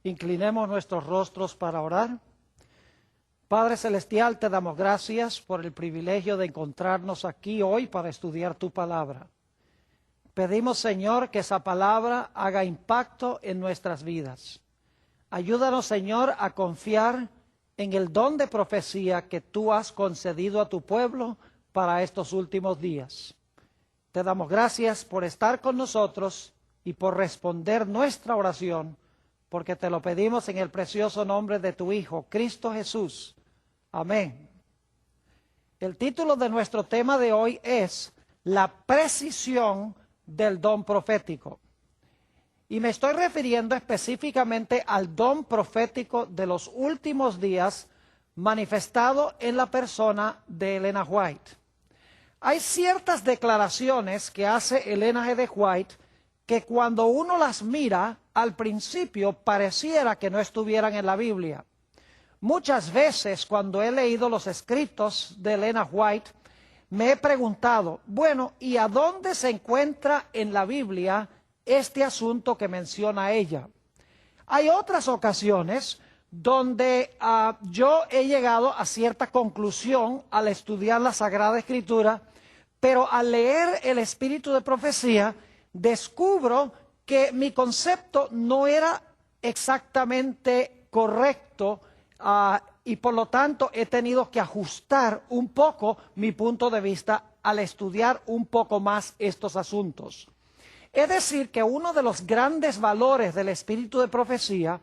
Inclinemos nuestros rostros para orar. Padre Celestial, te damos gracias por el privilegio de encontrarnos aquí hoy para estudiar tu palabra. Pedimos, Señor, que esa palabra haga impacto en nuestras vidas. Ayúdanos, Señor, a confiar en el don de profecía que tú has concedido a tu pueblo para estos últimos días. Te damos gracias por estar con nosotros y por responder nuestra oración, porque te lo pedimos en el precioso nombre de tu Hijo, Cristo Jesús. Amén. El título de nuestro tema de hoy es La precisión del don profético. Y me estoy refiriendo específicamente al don profético de los últimos días manifestado en la persona de Elena White. Hay ciertas declaraciones que hace Elena G. White que cuando uno las mira, al principio pareciera que no estuvieran en la Biblia. Muchas veces cuando he leído los escritos de Elena White, me he preguntado, bueno, ¿y a dónde se encuentra en la Biblia este asunto que menciona ella? Hay otras ocasiones donde yo he llegado a cierta conclusión al estudiar la Sagrada Escritura, pero al leer el Espíritu de Profecía, descubro que mi concepto no era exactamente correcto y por lo tanto he tenido que ajustar un poco mi punto de vista al estudiar un poco más estos asuntos. Es decir, que uno de los grandes valores del Espíritu de Profecía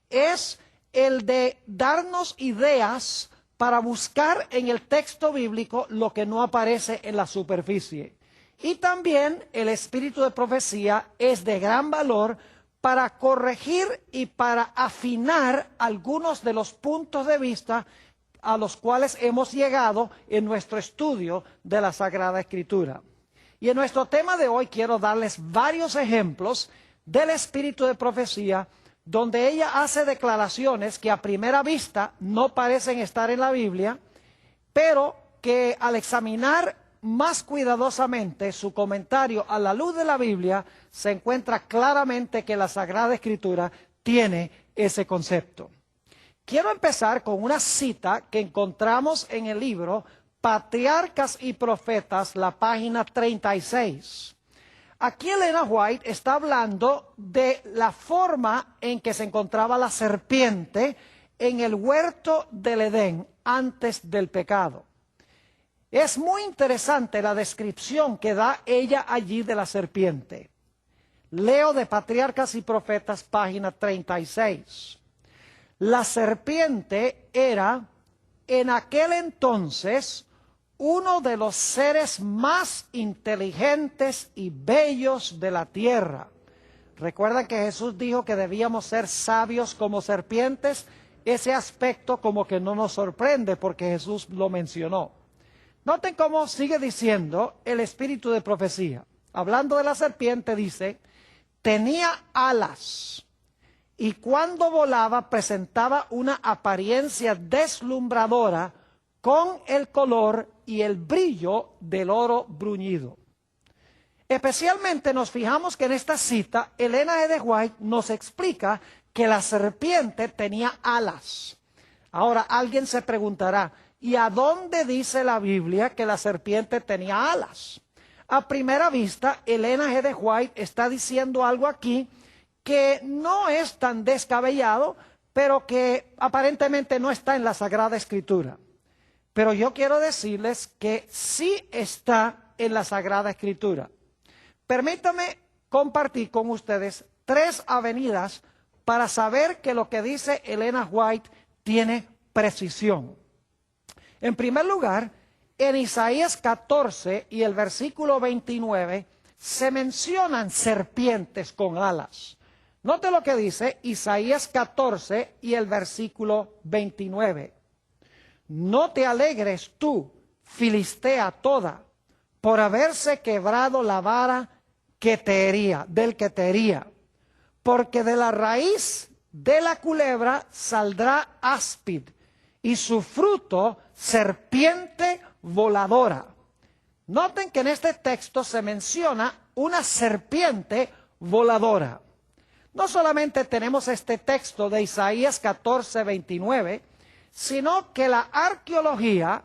es el de darnos ideas para buscar en el texto bíblico lo que no aparece en la superficie. Y también el Espíritu de Profecía es de gran valor para corregir y para afinar algunos de los puntos de vista a los cuales hemos llegado en nuestro estudio de la Sagrada Escritura. Y en nuestro tema de hoy quiero darles varios ejemplos del Espíritu de Profecía donde ella hace declaraciones que a primera vista no parecen estar en la Biblia, pero que al examinar más cuidadosamente su comentario a la luz de la Biblia, se encuentra claramente que la Sagrada Escritura tiene ese concepto. Quiero empezar con una cita que encontramos en el libro Patriarcas y Profetas, la página 36. Aquí Elena White está hablando de la forma en que se encontraba la serpiente en el huerto del Edén antes del pecado. Es muy interesante la descripción que da ella allí de la serpiente. Leo de Patriarcas y Profetas, página 36. La serpiente era en aquel entonces uno de los seres más inteligentes y bellos de la tierra. Recuerdan que Jesús dijo que debíamos ser sabios como serpientes. Ese aspecto como que no nos sorprende porque Jesús lo mencionó. Noten cómo sigue diciendo el Espíritu de Profecía. Hablando de la serpiente dice, tenía alas y cuando volaba presentaba una apariencia deslumbradora con el color y el brillo del oro bruñido. Especialmente nos fijamos que en esta cita Elena G. White nos explica que la serpiente tenía alas. Ahora alguien se preguntará, ¿y a dónde dice la Biblia que la serpiente tenía alas? A primera vista, Elena G. White está diciendo algo aquí que no es tan descabellado, pero que aparentemente no está en la Sagrada Escritura. Pero yo quiero decirles que sí está en la Sagrada Escritura. Permítanme compartir con ustedes 3 avenidas para saber que lo que dice Elena White tiene precisión. En primer lugar, en Isaías 14 y el versículo 29 se mencionan serpientes con alas. Note lo que dice Isaías 14 y el versículo 29. No te alegres tú, Filistea toda, por haberse quebrado la vara que te hería, del que te hería, porque de la raíz de la culebra saldrá áspid, y su fruto serpiente voladora. Noten que en este texto se menciona una serpiente voladora. No solamente tenemos este texto de Isaías 14:29, sino que la arqueología,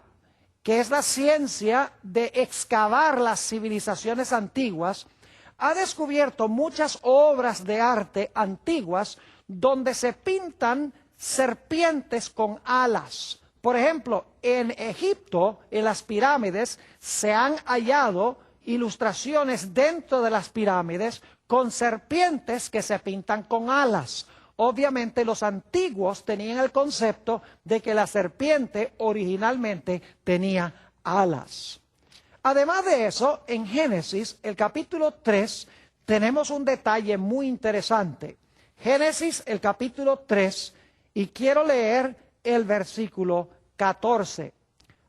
que es la ciencia de excavar las civilizaciones antiguas, ha descubierto muchas obras de arte antiguas donde se pintan serpientes con alas. Por ejemplo, en Egipto, en las pirámides, se han hallado ilustraciones dentro de las pirámides con serpientes que se pintan con alas. Obviamente los antiguos tenían el concepto de que la serpiente originalmente tenía alas. Además de eso, en Génesis, el capítulo 3, tenemos un detalle muy interesante. Génesis, el capítulo 3, y quiero leer el versículo 14.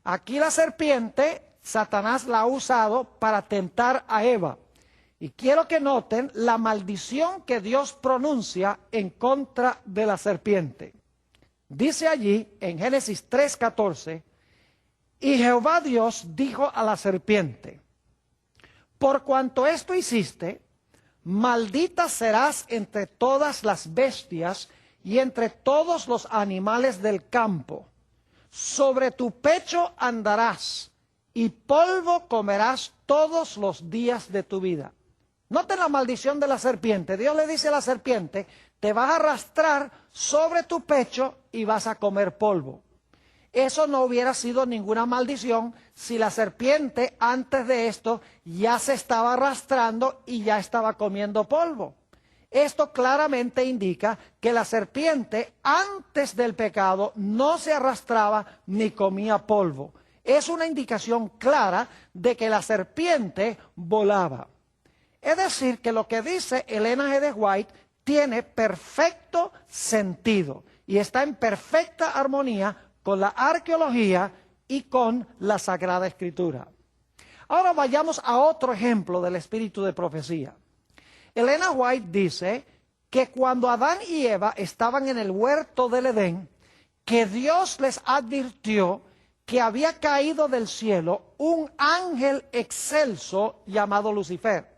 Aquí la serpiente, Satanás la ha usado para tentar a Eva. Y quiero que noten la maldición que Dios pronuncia en contra de la serpiente. Dice allí, en Génesis 3:14, y Jehová Dios dijo a la serpiente, por cuanto esto hiciste, maldita serás entre todas las bestias y entre todos los animales del campo. Sobre tu pecho andarás y polvo comerás todos los días de tu vida. Noten la maldición de la serpiente. Dios le dice a la serpiente, te vas a arrastrar sobre tu pecho y vas a comer polvo. Eso no hubiera sido ninguna maldición si la serpiente antes de esto ya se estaba arrastrando y ya estaba comiendo polvo. Esto claramente indica que la serpiente antes del pecado no se arrastraba ni comía polvo. Es una indicación clara de que la serpiente volaba. Es decir, que lo que dice Elena G. de White tiene perfecto sentido y está en perfecta armonía con la arqueología y con la Sagrada Escritura. Ahora vayamos a otro ejemplo del espíritu de profecía. Elena White dice que cuando Adán y Eva estaban en el huerto del Edén, que Dios les advirtió que había caído del cielo un ángel excelso llamado Lucifer,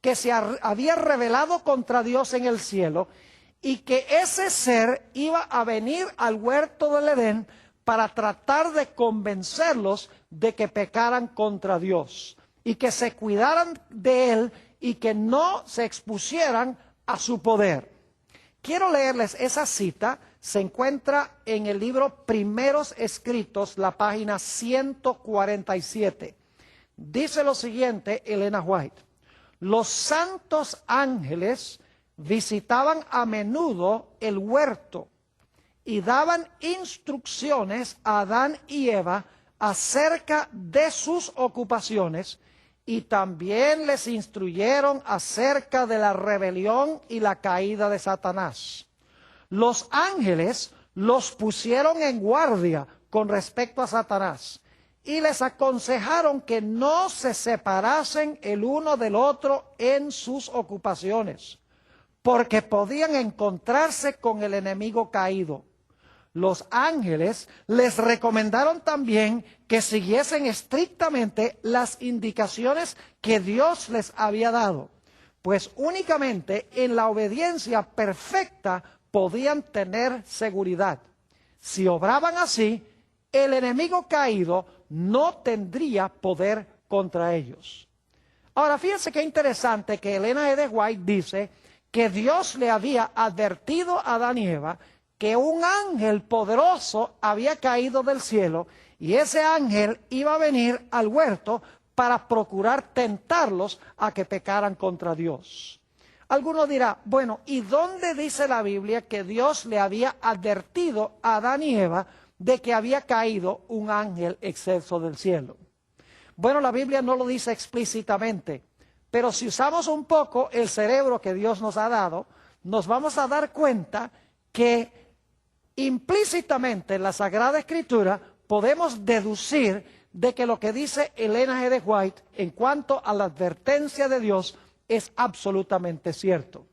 que se había rebelado contra Dios en el cielo y que ese ser iba a venir al huerto del Edén para tratar de convencerlos de que pecaran contra Dios y que se cuidaran de él y que no se expusieran a su poder. Quiero leerles esa cita, se encuentra en el libro Primeros Escritos, la página 147. Dice lo siguiente Elena White: los santos ángeles visitaban a menudo el huerto y daban instrucciones a Adán y Eva acerca de sus ocupaciones y también les instruyeron acerca de la rebelión y la caída de Satanás. Los ángeles los pusieron en guardia con respecto a Satanás y les aconsejaron que no se separasen el uno del otro en sus ocupaciones, porque podían encontrarse con el enemigo caído. Los ángeles les recomendaron también que siguiesen estrictamente las indicaciones que Dios les había dado, pues únicamente en la obediencia perfecta podían tener seguridad. Si obraban así, el enemigo caído no tendría poder contra ellos. Ahora, fíjense qué interesante que Elena G. de White dice que Dios le había advertido a Adán y Eva que un ángel poderoso había caído del cielo y ese ángel iba a venir al huerto para procurar tentarlos a que pecaran contra Dios. Alguno dirá, bueno, ¿y dónde dice la Biblia que Dios le había advertido a Adán y Eva de que había caído un ángel excelso del cielo? Bueno, la Biblia no lo dice explícitamente, pero si usamos un poco el cerebro que Dios nos ha dado, nos vamos a dar cuenta que implícitamente en la Sagrada Escritura podemos deducir de que lo que dice Elena G. de White en cuanto a la advertencia de Dios es absolutamente cierto.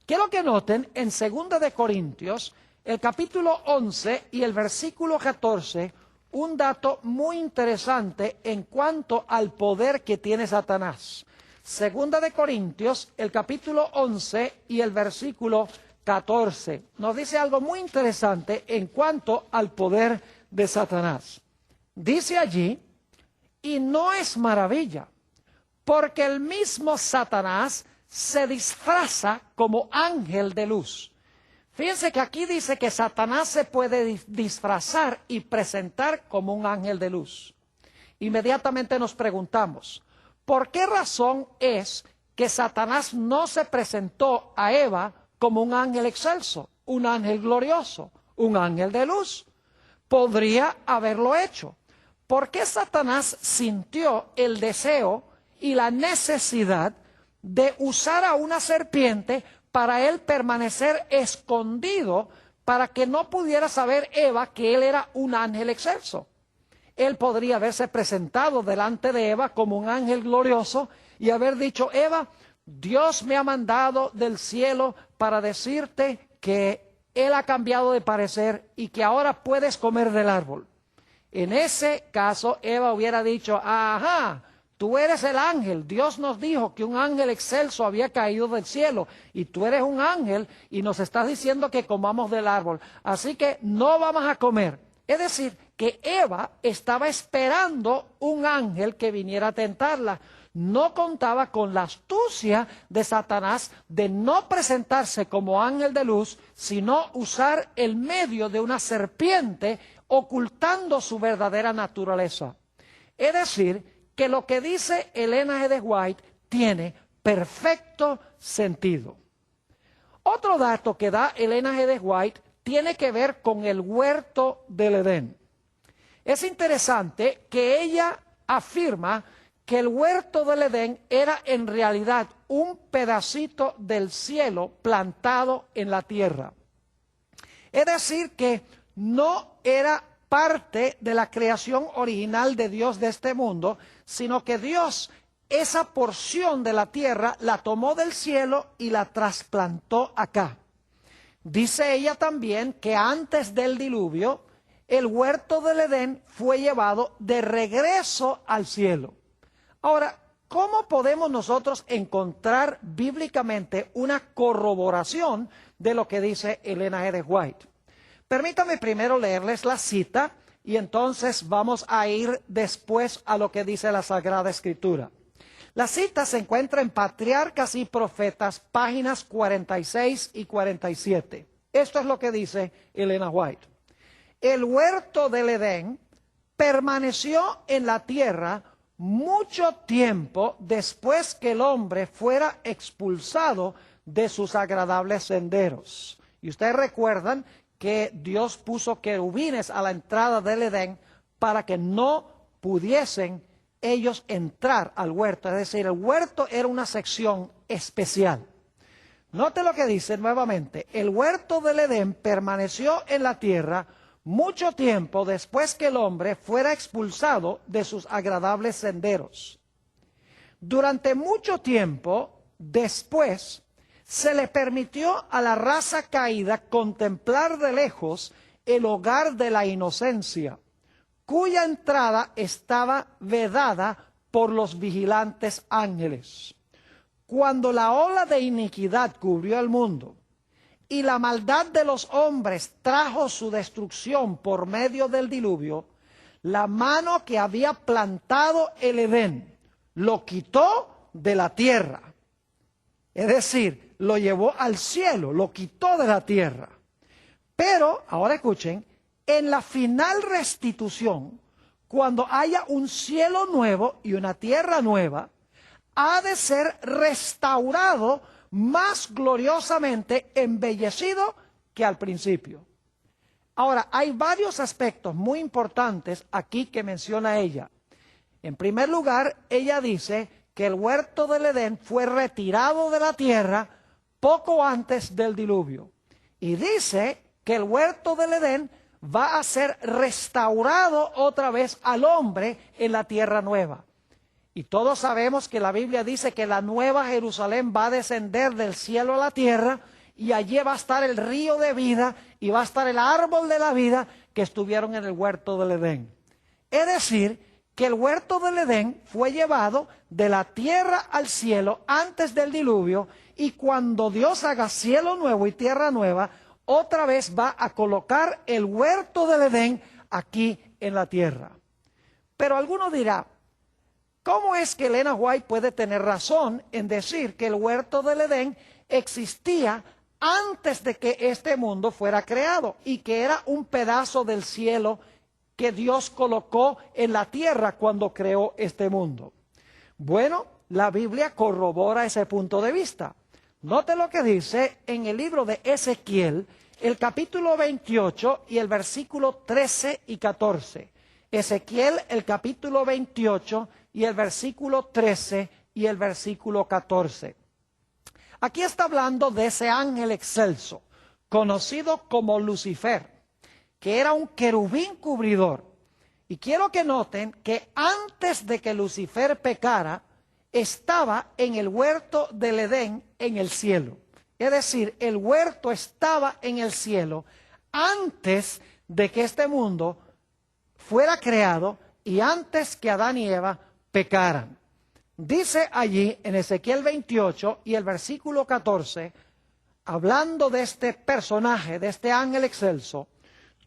Quiero que noten en 2 de Corintios, el capítulo 11 y el versículo 14, un dato muy interesante en cuanto al poder que tiene Satanás. Segunda de Corintios, el capítulo 11 y el versículo 14. Nos dice algo muy interesante en cuanto al poder de Satanás. Dice allí, y no es maravilla, porque el mismo Satanás se disfraza como ángel de luz. Fíjense que aquí dice que Satanás se puede disfrazar y presentar como un ángel de luz. Inmediatamente nos preguntamos, ¿por qué razón es que Satanás no se presentó a Eva como un ángel excelso, un ángel glorioso, un ángel de luz? Podría haberlo hecho. ¿Por qué Satanás sintió el deseo y la necesidad de usar a una serpiente para él permanecer escondido, para que no pudiera saber Eva que él era un ángel excelso? Él podría haberse presentado delante de Eva como un ángel glorioso y haber dicho, Eva, Dios me ha mandado del cielo para decirte que Él ha cambiado de parecer y que ahora puedes comer del árbol. En ese caso, Eva hubiera dicho, ajá, tú eres el ángel. Dios nos dijo que un ángel excelso había caído del cielo y tú eres un ángel y nos estás diciendo que comamos del árbol. Así que no vamos a comer. Es decir, que Eva estaba esperando un ángel que viniera a tentarla. No contaba con la astucia de Satanás de no presentarse como ángel de luz, sino usar el medio de una serpiente ocultando su verdadera naturaleza. Es decir, que lo que dice Elena G. de White tiene perfecto sentido. Otro dato que da Elena G. de White tiene que ver con el huerto del Edén. Es interesante que ella afirma que el huerto del Edén era en realidad un pedacito del cielo plantado en la tierra. Es decir, que no era parte de la creación original de Dios de este mundo, sino que Dios esa porción de la tierra la tomó del cielo y la trasplantó acá. Dice ella también que antes del diluvio, el huerto del Edén fue llevado de regreso al cielo. Ahora, ¿cómo podemos nosotros encontrar bíblicamente una corroboración de lo que dice Elena G. de White? Permítame primero leerles la cita y entonces vamos a ir después a lo que dice la Sagrada Escritura. La cita se encuentra en Patriarcas y Profetas, páginas 46 y 47. Esto es lo que dice Elena White. El huerto del Edén permaneció en la tierra mucho tiempo después que el hombre fuera expulsado de sus agradables senderos. Y ustedes recuerdan que Dios puso querubines a la entrada del Edén para que no pudiesen ellos entrar al huerto. Es decir, el huerto era una sección especial. Note lo que dice nuevamente. El huerto del Edén permaneció en la tierra mucho tiempo después que el hombre fuera expulsado de sus agradables senderos. Durante mucho tiempo después se le permitió a la raza caída contemplar de lejos el hogar de la inocencia, cuya entrada estaba vedada por los vigilantes ángeles. Cuando la ola de iniquidad cubrió el mundo y la maldad de los hombres trajo su destrucción por medio del diluvio, la mano que había plantado el Edén lo quitó de la tierra. Es decir, lo llevó al cielo, lo quitó de la tierra. Pero, ahora escuchen, en la final restitución, cuando haya un cielo nuevo y una tierra nueva, ha de ser restaurado más gloriosamente embellecido que al principio. Ahora, hay varios aspectos muy importantes aquí que menciona ella. En primer lugar, ella dice que el huerto del Edén fue retirado de la tierra poco antes del diluvio. Y dice que el huerto del Edén va a ser restaurado otra vez al hombre en la tierra nueva. Y todos sabemos que la Biblia dice que la nueva Jerusalén va a descender del cielo a la tierra y allí va a estar el río de vida y va a estar el árbol de la vida que estuvieron en el huerto del Edén. Es decir, que el huerto del Edén fue llevado de la tierra al cielo antes del diluvio, y cuando Dios haga cielo nuevo y tierra nueva, otra vez va a colocar el huerto del Edén aquí en la tierra. Pero alguno dirá, ¿cómo es que Elena White puede tener razón en decir que el huerto del Edén existía antes de que este mundo fuera creado y que era un pedazo del cielo que Dios colocó en la tierra cuando creó este mundo? Bueno, la Biblia corrobora ese punto de vista. Note lo que dice en el libro de Ezequiel, el capítulo 28 y el versículo 13 y 14. Ezequiel, el capítulo 28 y el versículo 13 y el versículo 14. Aquí está hablando de ese ángel excelso, conocido como Lucifer, que era un querubín cubridor. Y quiero que noten que antes de que Lucifer pecara, estaba en el huerto del Edén en el cielo. Es decir, el huerto estaba en el cielo antes de que este mundo fuera creado y antes que Adán y Eva pecaran. Dice allí en Ezequiel 28 y el versículo 14, hablando de este personaje, de este ángel excelso: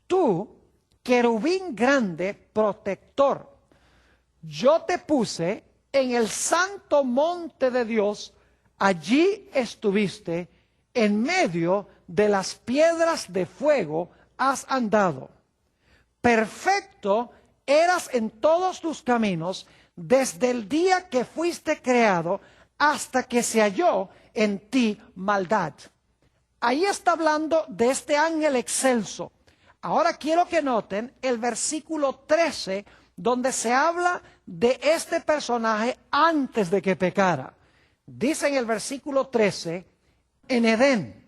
tú, querubín grande, protector, yo te puse en el santo monte de Dios, allí estuviste, en medio de las piedras de fuego has andado. Perfecto eras en todos tus caminos, desde el día que fuiste creado hasta que se halló en ti maldad. Ahí está hablando de este ángel excelso. Ahora quiero que noten el versículo 13, donde se habla de este personaje antes de que pecara. Dice en el versículo 13, en Edén,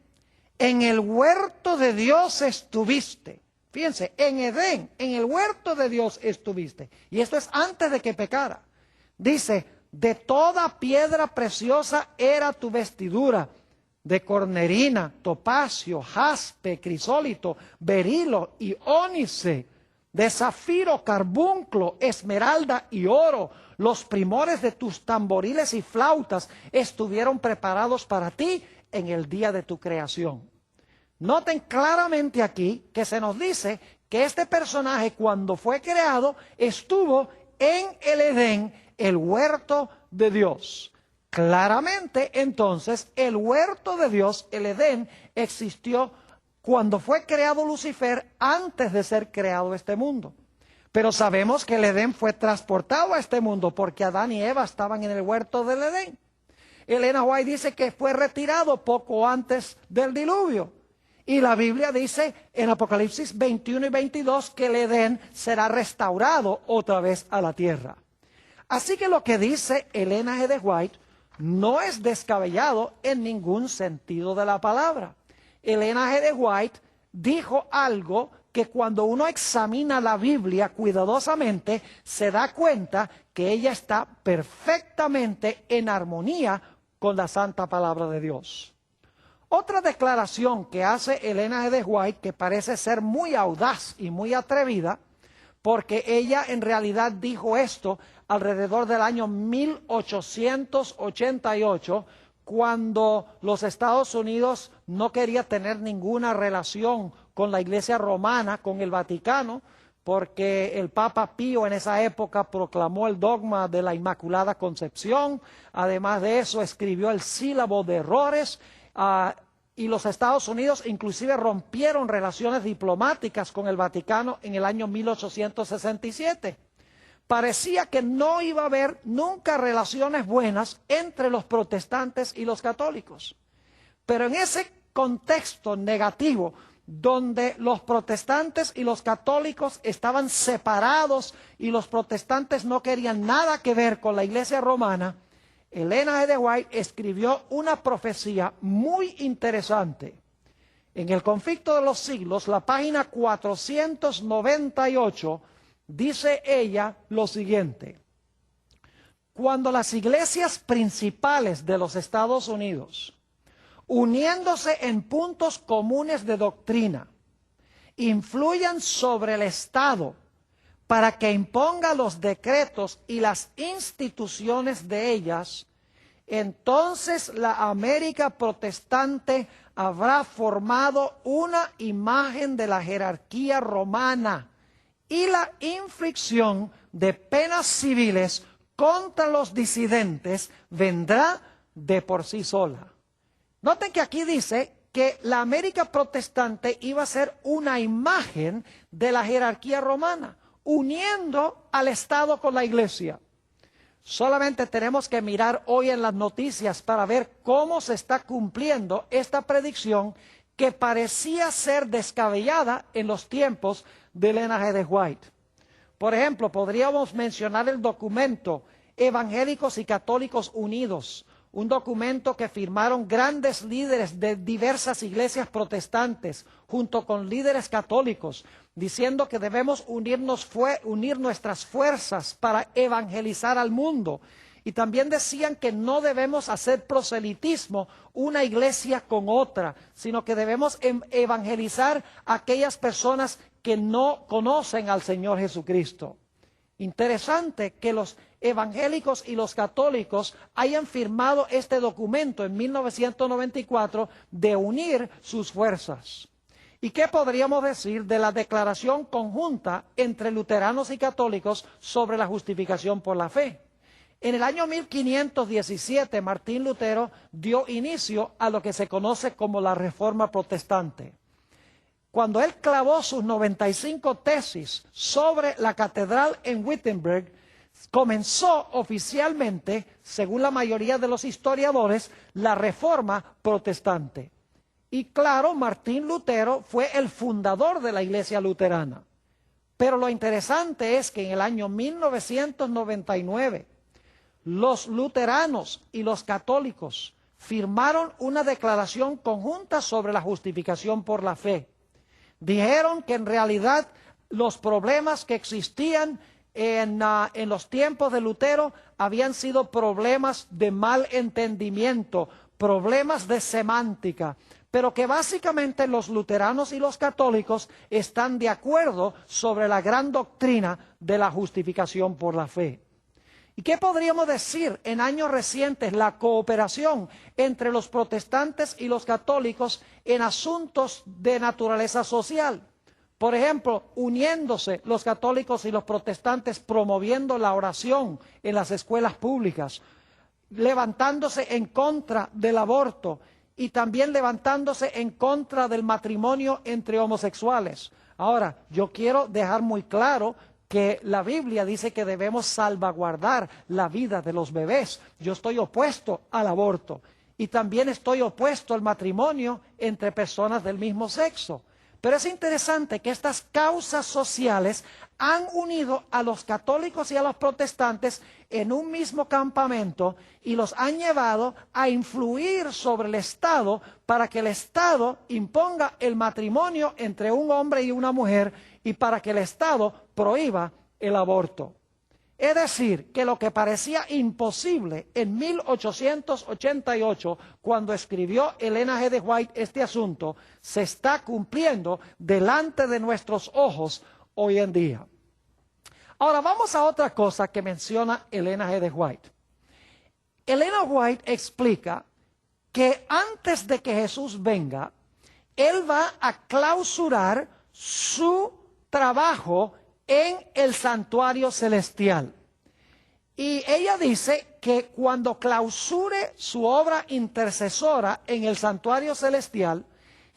en el huerto de Dios estuviste. Fíjense, en Edén, en el huerto de Dios estuviste. Y esto es antes de que pecara. Dice, de toda piedra preciosa era tu vestidura, de cornerina, topacio, jaspe, crisólito, berilo y ónice, de zafiro, carbunclo, esmeralda y oro. Los primores de tus tamboriles y flautas estuvieron preparados para ti en el día de tu creación. Noten claramente aquí que se nos dice que este personaje, cuando fue creado, estuvo en el Edén, el huerto de Dios. Claramente, entonces, el huerto de Dios, el Edén, existió cuando fue creado Lucifer, antes de ser creado este mundo. Pero sabemos que el Edén fue transportado a este mundo porque Adán y Eva estaban en el huerto del Edén. Elena White dice que fue retirado poco antes del diluvio. Y la Biblia dice en Apocalipsis 21 y 22 que el Edén será restaurado otra vez a la tierra. Así que lo que dice Elena G. White no es descabellado en ningún sentido de la palabra. Elena G. White dijo algo que cuando uno examina la Biblia cuidadosamente se da cuenta que ella está perfectamente en armonía con la santa palabra de Dios. Otra declaración que hace Elena G. White, que parece ser muy audaz y muy atrevida, porque ella en realidad dijo esto alrededor del año 1888, cuando los Estados Unidos no quería tener ninguna relación con la Iglesia Romana, con el Vaticano, porque el Papa Pío en esa época proclamó el dogma de la Inmaculada Concepción. Además de eso, escribió el sílabo de errores, y los Estados Unidos inclusive rompieron relaciones diplomáticas con el Vaticano en el año 1867. Parecía que no iba a haber nunca relaciones buenas entre los protestantes y los católicos. Pero en ese contexto negativo, donde los protestantes y los católicos estaban separados y los protestantes no querían nada que ver con la Iglesia Romana, Elena G. White escribió una profecía muy interesante. En el Conflicto de los Siglos, la página 498, dice ella lo siguiente: cuando las iglesias principales de los Estados Unidos, uniéndose en puntos comunes de doctrina, influyan sobre el Estado para que imponga los decretos y las instituciones de ellas, entonces la América protestante habrá formado una imagen de la jerarquía romana y la inflicción de penas civiles contra los disidentes vendrá de por sí sola. Noten que aquí dice que la América protestante iba a ser una imagen de la jerarquía romana, uniendo al Estado con la Iglesia. Solamente tenemos que mirar hoy en las noticias para ver cómo se está cumpliendo esta predicción que parecía ser descabellada en los tiempos de Elena G. de White. Por ejemplo, podríamos mencionar el documento Evangélicos y Católicos Unidos, un documento que firmaron grandes líderes de diversas iglesias protestantes junto con líderes católicos, diciendo que debemos unir nuestras fuerzas para evangelizar al mundo. Y también decían que no debemos hacer proselitismo una iglesia con otra, sino que debemos evangelizar a aquellas personas que no conocen al Señor Jesucristo. Interesante que los evangélicos y los católicos hayan firmado este documento en 1994 de unir sus fuerzas. ¿Y qué podríamos decir de la declaración conjunta entre luteranos y católicos sobre la justificación por la fe? En el año 1517, Martín Lutero dio inicio a lo que se conoce como la Reforma Protestante. Cuando él clavó sus 95 tesis sobre la catedral en Wittenberg, comenzó oficialmente, según la mayoría de los historiadores, la Reforma Protestante. Y claro, Martín Lutero fue el fundador de la Iglesia Luterana. Pero lo interesante es que en el año 1999, los luteranos y los católicos firmaron una declaración conjunta sobre la justificación por la fe. Dijeron que en realidad los problemas que existían en los tiempos de Lutero habían sido problemas de mal entendimiento, problemas de semántica, pero que básicamente los luteranos y los católicos están de acuerdo sobre la gran doctrina de la justificación por la fe. ¿Y qué podríamos decir en años recientes? La cooperación entre los protestantes y los católicos en asuntos de naturaleza social. Por ejemplo, uniéndose los católicos y los protestantes, promoviendo la oración en las escuelas públicas, levantándose en contra del aborto y también levantándose en contra del matrimonio entre homosexuales. Ahora, yo quiero dejar muy claro que la Biblia dice que debemos salvaguardar la vida de los bebés. Yo estoy opuesto al aborto y también estoy opuesto al matrimonio entre personas del mismo sexo. Pero es interesante que estas causas sociales han unido a los católicos y a los protestantes en un mismo campamento y los han llevado a influir sobre el Estado para que el Estado imponga el matrimonio entre un hombre y una mujer y para que el Estado prohíba el aborto. Es decir, que lo que parecía imposible en 1888, cuando escribió Elena G. de White este asunto, se está cumpliendo delante de nuestros ojos hoy en día. Ahora vamos a otra cosa que menciona Elena G. de White. Elena White explica que antes de que Jesús venga, Él va a clausurar su trabajo en el santuario celestial. Y ella dice que cuando clausure su obra intercesora en el santuario celestial,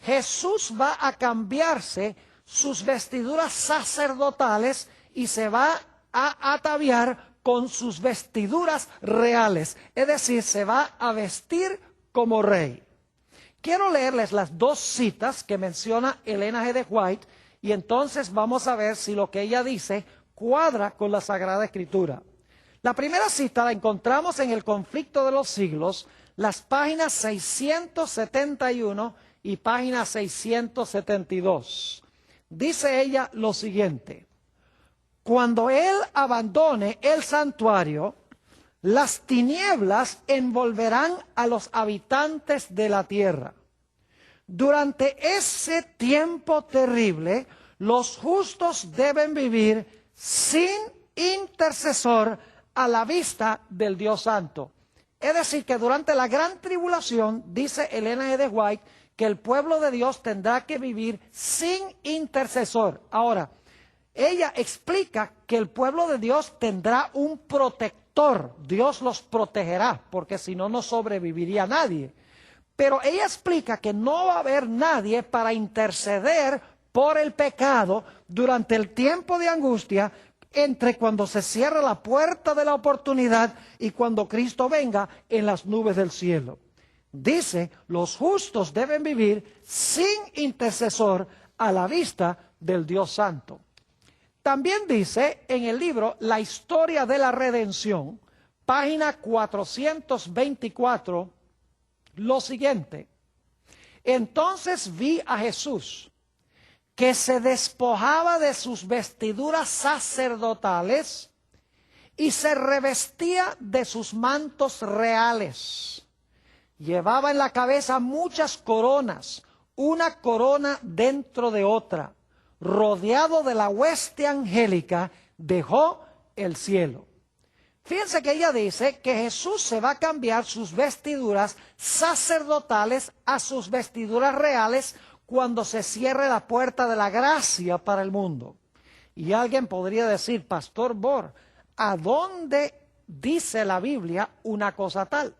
Jesús va a cambiarse sus vestiduras sacerdotales y se va a ataviar con sus vestiduras reales. Es decir, se va a vestir como rey. Quiero leerles las dos citas que menciona Elena G. de White y entonces vamos a ver si lo que ella dice cuadra con la Sagrada Escritura. La primera cita la encontramos en el Conflicto de los Siglos, las páginas 671 y página 672. Dice ella lo siguiente: cuando Él abandone el santuario, las tinieblas envolverán a los habitantes de la tierra. Durante ese tiempo terrible, los justos deben vivir sin intercesor a la vista del Dios Santo. Es decir, que durante la gran tribulación, dice Elena G. de White, que el pueblo de Dios tendrá que vivir sin intercesor. Ahora, ella explica que el pueblo de Dios tendrá un protector. Dios los protegerá, porque si no, no sobreviviría nadie. Pero ella explica que no va a haber nadie para interceder por el pecado durante el tiempo de angustia, entre cuando se cierra la puerta de la oportunidad y cuando Cristo venga en las nubes del cielo. Dice, los justos deben vivir sin intercesor a la vista del Dios Santo. También dice en el libro La historia de la redención, página 424, lo siguiente: entonces vi a Jesús, que se despojaba de sus vestiduras sacerdotales y se revestía de sus mantos reales. Llevaba en la cabeza muchas coronas, una corona dentro de otra. Rodeado de la hueste angélica, dejó el cielo. Fíjense que ella dice que Jesús se va a cambiar sus vestiduras sacerdotales a sus vestiduras reales cuando se cierre la puerta de la gracia para el mundo. Y alguien podría decir, Pastor Bor, ¿a dónde dice la Biblia una cosa tal?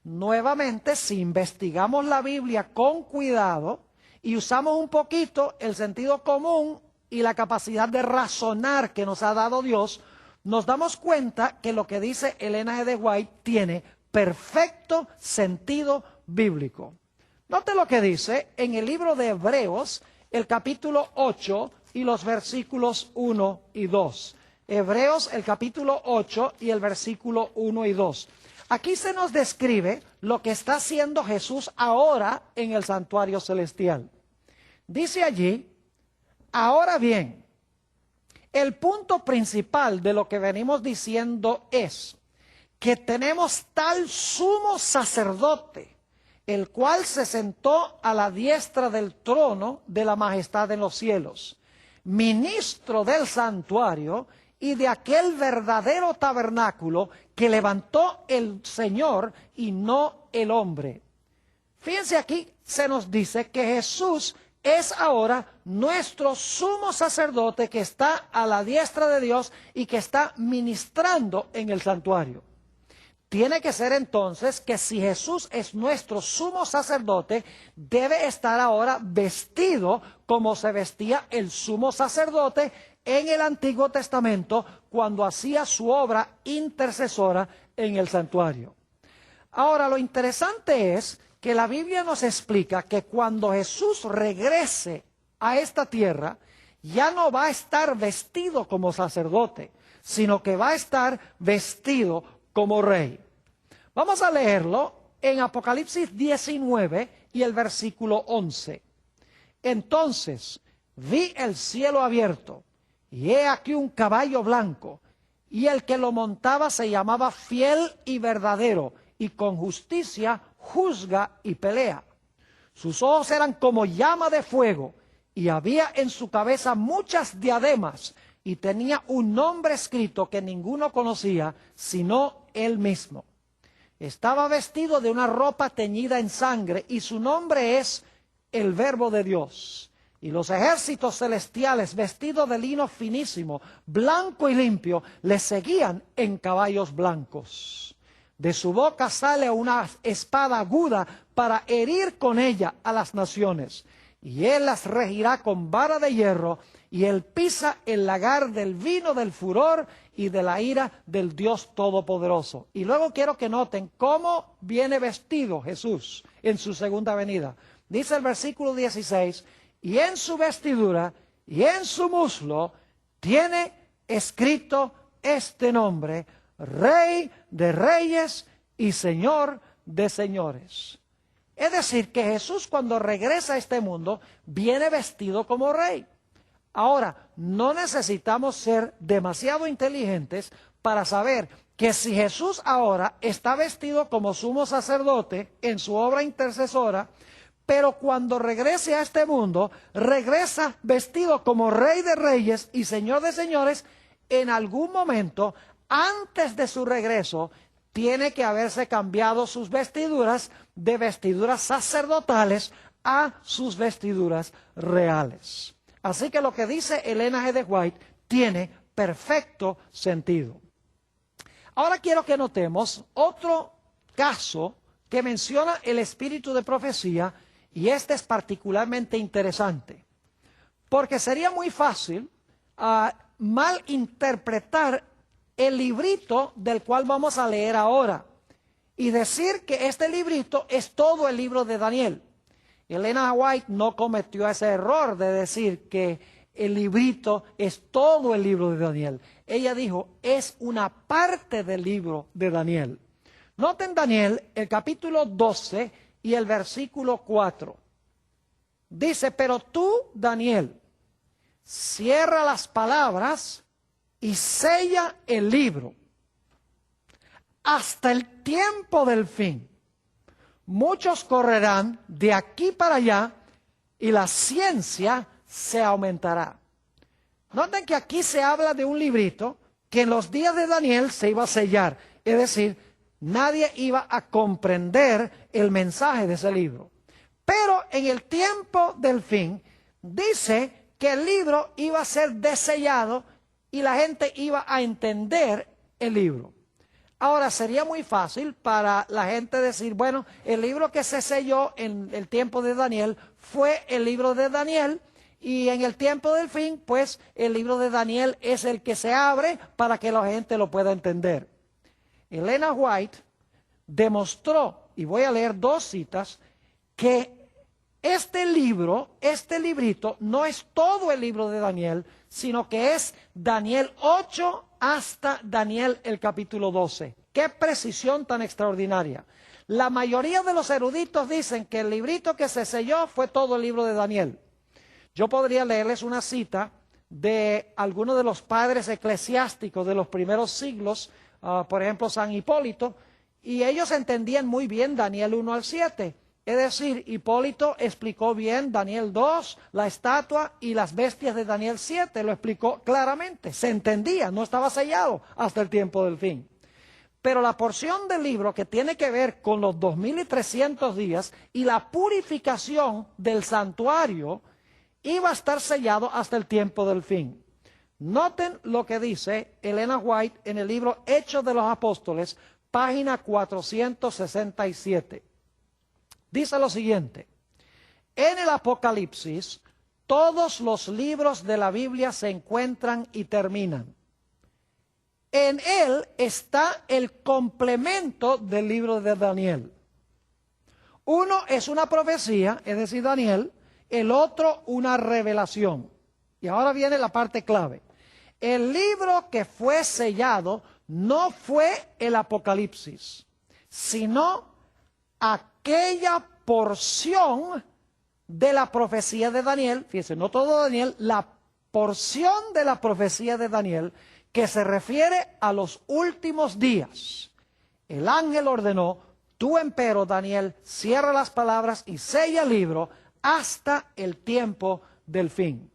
Nuevamente, si investigamos la Biblia con cuidado y usamos un poquito el sentido común y la capacidad de razonar que nos ha dado Dios, nos damos cuenta que lo que dice Elena G. de White tiene perfecto sentido bíblico. Note lo que dice en el libro de Hebreos, el capítulo 8 y los versículos 1 y 2. Hebreos, el capítulo 8 y el versículo 1 y 2. Aquí se nos describe lo que está haciendo Jesús ahora en el santuario celestial. Dice allí, ahora bien, el punto principal de lo que venimos diciendo es que tenemos tal sumo sacerdote, el cual se sentó a la diestra del trono de la majestad en los cielos, ministro del santuario y de aquel verdadero tabernáculo que levantó el Señor y no el hombre. Fíjense, aquí se nos dice que Jesús es ahora nuestro sumo sacerdote que está a la diestra de Dios y que está ministrando en el santuario. Tiene que ser entonces que si Jesús es nuestro sumo sacerdote, debe estar ahora vestido como se vestía el sumo sacerdote en el Antiguo Testamento cuando hacía su obra intercesora en el santuario. Ahora, lo interesante es que la Biblia nos explica que cuando Jesús regrese a esta tierra, ya no va a estar vestido como sacerdote, sino que va a estar vestido como rey. Vamos a leerlo en Apocalipsis 19 y el versículo 11. Entonces vi el cielo abierto, y he aquí un caballo blanco, y el que lo montaba se llamaba Fiel y Verdadero, y con justicia juzga y pelea. Sus ojos eran como llama de fuego, y había en su cabeza muchas diademas, y tenía un nombre escrito que ninguno conocía, sino él mismo. Estaba vestido de una ropa teñida en sangre, y su nombre es el Verbo de Dios. Y los ejércitos celestiales, vestidos de lino finísimo, blanco y limpio, le seguían en caballos blancos. De su boca sale una espada aguda para herir con ella a las naciones. Y él las regirá con vara de hierro, y él pisa el lagar del vino del furor y de la ira del Dios Todopoderoso. Y luego quiero que noten cómo viene vestido Jesús en su segunda venida. Dice el versículo 16, y en su vestidura y en su muslo tiene escrito este nombre: Rey de Reyes y Señor de Señores. Es decir, que Jesús, cuando regresa a este mundo, viene vestido como rey. Ahora, no necesitamos ser demasiado inteligentes para saber que si Jesús ahora está vestido como sumo sacerdote en su obra intercesora, pero cuando regrese a este mundo, regresa vestido como Rey de Reyes y Señor de Señores, en algún momento, antes de su regreso, tiene que haberse cambiado sus vestiduras de vestiduras sacerdotales a sus vestiduras reales. Así que lo que dice Elena G. de White tiene perfecto sentido. Ahora quiero que notemos otro caso que menciona el espíritu de profecía, y este es particularmente interesante, porque sería muy fácil malinterpretar el librito del cual vamos a leer ahora y decir que este librito es todo el libro de Daniel. Elena White no cometió ese error de decir que el librito es todo el libro de Daniel. Ella dijo, es una parte del libro de Daniel. Noten Daniel, el capítulo 12 y el versículo 4. Dice, pero tú, Daniel, cierra las palabras y sella el libro hasta el tiempo del fin. Muchos correrán de aquí para allá y la ciencia se aumentará. Noten que aquí se habla de un librito que en los días de Daniel se iba a sellar. Es decir, nadie iba a comprender el mensaje de ese libro. Pero en el tiempo del fin dice que el libro iba a ser desellado y la gente iba a entender el libro. Ahora, sería muy fácil para la gente decir, bueno, el libro que se selló en el tiempo de Daniel fue el libro de Daniel, y en el tiempo del fin, pues, el libro de Daniel es el que se abre para que la gente lo pueda entender. Elena White demostró, y voy a leer dos citas, que este librito, no es todo el libro de Daniel, sino que es Daniel 8 hasta Daniel el capítulo 12. ¡Qué precisión tan extraordinaria! La mayoría de los eruditos dicen que el librito que se selló fue todo el libro de Daniel. Yo podría leerles una cita de algunos de los padres eclesiásticos de los primeros siglos, por ejemplo San Hipólito, y ellos entendían muy bien Daniel 1 al 7. Es decir, Hipólito explicó bien Daniel 2, la estatua y las bestias de Daniel 7, lo explicó claramente, se entendía, no estaba sellado hasta el tiempo del fin. Pero la porción del libro que tiene que ver con los 2300 días y la purificación del santuario iba a estar sellado hasta el tiempo del fin. Noten lo que dice Elena White en el libro Hechos de los Apóstoles, página 467. Dice lo siguiente: en el Apocalipsis, todos los libros de la Biblia se encuentran y terminan. En él está el complemento del libro de Daniel. Uno es una profecía, es decir, Daniel, el otro una revelación. Y ahora viene la parte clave. El libro que fue sellado no fue el Apocalipsis, sino aquella porción de la profecía de Daniel, fíjense, no todo Daniel, la porción de la profecía de Daniel que se refiere a los últimos días. El ángel ordenó, tú empero, Daniel, cierra las palabras y sella el libro hasta el tiempo del fin.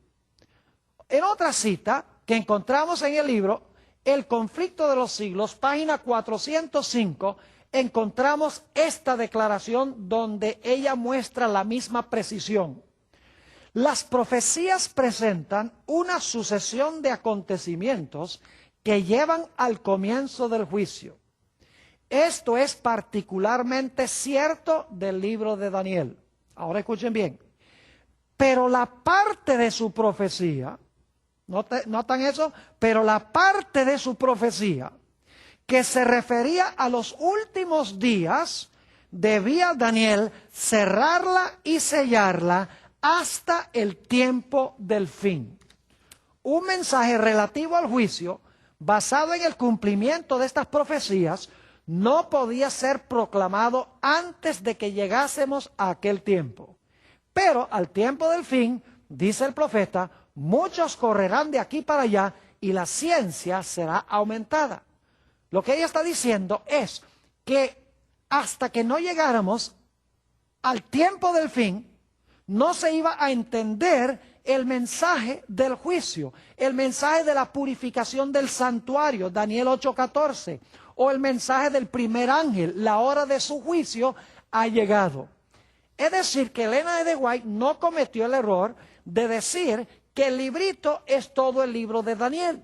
En otra cita que encontramos en el libro, El conflicto de los siglos, página 405, encontramos esta declaración donde ella muestra la misma precisión. Las profecías presentan una sucesión de acontecimientos que llevan al comienzo del juicio. Esto es particularmente cierto del libro de Daniel. Ahora escuchen bien. Pero la parte de su profecía, ¿notan eso? Pero la parte de su profecía que se refería a los últimos días, debía Daniel cerrarla y sellarla hasta el tiempo del fin. Un mensaje relativo al juicio, basado en el cumplimiento de estas profecías, no podía ser proclamado antes de que llegásemos a aquel tiempo. Pero al tiempo del fin, dice el profeta, muchos correrán de aquí para allá y la ciencia será aumentada. Lo que ella está diciendo es que hasta que no llegáramos al tiempo del fin, no se iba a entender el mensaje del juicio, el mensaje de la purificación del santuario, Daniel 8:14, o el mensaje del primer ángel, la hora de su juicio ha llegado. Es decir, que Elena G. White no cometió el error de decir que el librito es todo el libro de Daniel.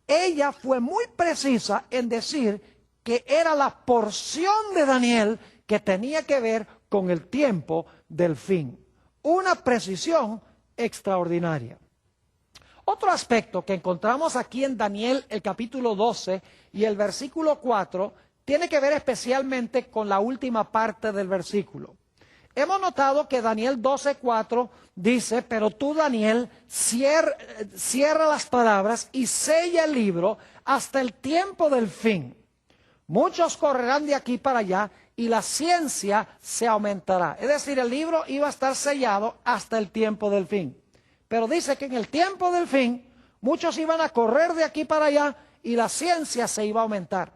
Ella fue muy precisa en decir que era la porción de Daniel que tenía que ver con el tiempo del fin. Una precisión extraordinaria. Otro aspecto que encontramos aquí en Daniel, el capítulo 12 y el versículo 4, tiene que ver especialmente con la última parte del versículo. Hemos notado que Daniel 12:4 dice, pero tú, Daniel, cierra las palabras y sella el libro hasta el tiempo del fin. Muchos correrán de aquí para allá y la ciencia se aumentará. Es decir, el libro iba a estar sellado hasta el tiempo del fin. Pero dice que en el tiempo del fin, muchos iban a correr de aquí para allá y la ciencia se iba a aumentar.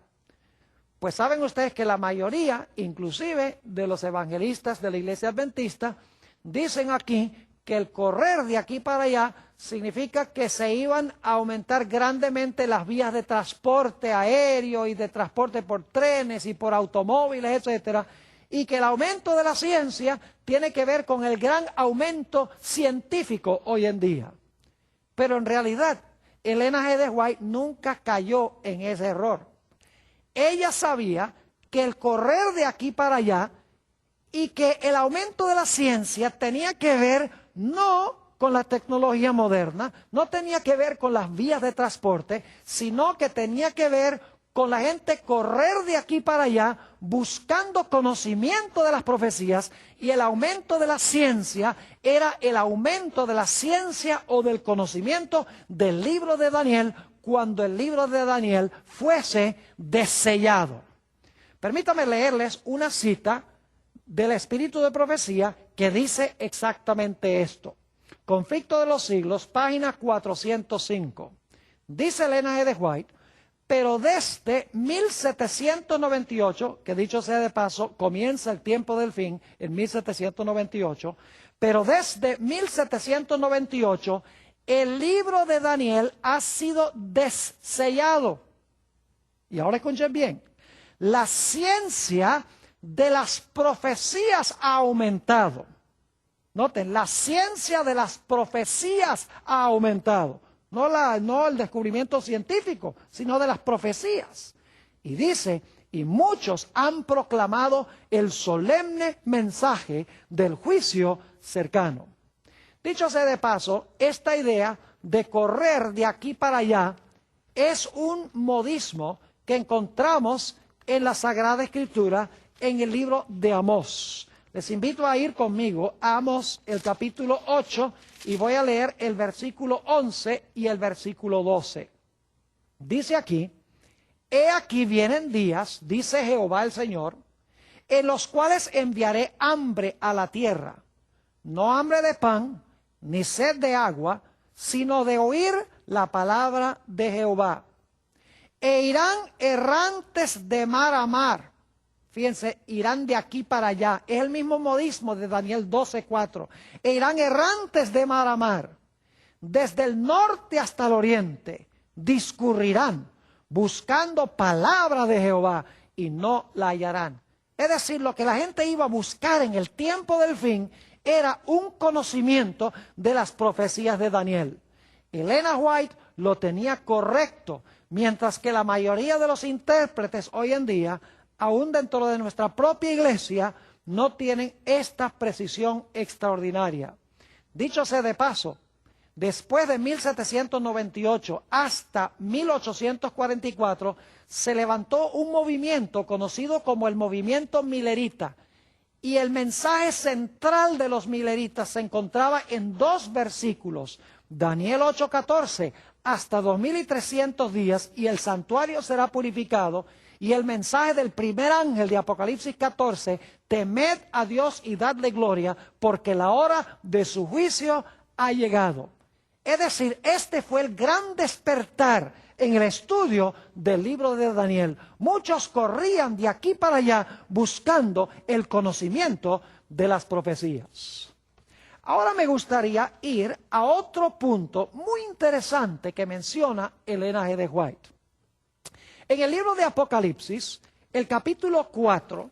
Pues saben ustedes que la mayoría, inclusive de los evangelistas de la iglesia adventista, dicen aquí que el correr de aquí para allá significa que se iban a aumentar grandemente las vías de transporte aéreo y de transporte por trenes y por automóviles, etcétera, y que el aumento de la ciencia tiene que ver con el gran aumento científico hoy en día. Pero en realidad, Elena G. White nunca cayó en ese error. Ella sabía que el correr de aquí para allá y que el aumento de la ciencia tenía que ver no con la tecnología moderna, no tenía que ver con las vías de transporte, sino que tenía que ver con la gente correr de aquí para allá buscando conocimiento de las profecías, y el aumento de la ciencia era el aumento de la ciencia o del conocimiento del libro de Daniel cuando el libro de Daniel fuese desellado. Permítame leerles una cita del Espíritu de Profecía que dice exactamente esto. Conflicto de los Siglos, página 405. Dice Elena G. White, pero desde 1798, que dicho sea de paso, comienza el tiempo del fin en 1798, pero desde 1798 el libro de Daniel ha sido desellado. Y ahora escuchen bien, la ciencia de las profecías ha aumentado. Noten, la ciencia de las profecías ha aumentado. No el descubrimiento científico, sino de las profecías. Y dice, y muchos han proclamado el solemne mensaje del juicio cercano. Dicho sea de paso, esta idea de correr de aquí para allá es un modismo que encontramos en la Sagrada Escritura en el libro de Amós. Les invito a ir conmigo a Amós, el capítulo 8, y voy a leer el versículo 11 y el versículo 12. Dice aquí, he aquí vienen días, dice Jehová el Señor, en los cuales enviaré hambre a la tierra, no hambre de pan, ni sed de agua, sino de oír la palabra de Jehová. E irán errantes de mar a mar. Fíjense, irán de aquí para allá. Es el mismo modismo de Daniel 12:4. E irán errantes de mar a mar. Desde el norte hasta el oriente discurrirán, buscando palabra de Jehová, y no la hallarán. Es decir, lo que la gente iba a buscar en el tiempo del fin era un conocimiento de las profecías de Daniel. Elena White lo tenía correcto, mientras que la mayoría de los intérpretes hoy en día, aún dentro de nuestra propia iglesia, no tienen esta precisión extraordinaria. Dicho sea de paso, después de 1798 hasta 1844, se levantó un movimiento conocido como el movimiento milerita, y el mensaje central de los mileritas se encontraba en dos versículos, Daniel 8:14, hasta 2300 días y el santuario será purificado, y el mensaje del primer ángel de Apocalipsis 14, temed a Dios y dadle gloria, porque la hora de su juicio ha llegado. Es decir, este fue el gran despertar en el estudio del libro de Daniel. Muchos corrían de aquí para allá buscando el conocimiento de las profecías. Ahora me gustaría ir a otro punto muy interesante que menciona Elena G. de White. En el libro de Apocalipsis, el capítulo 4,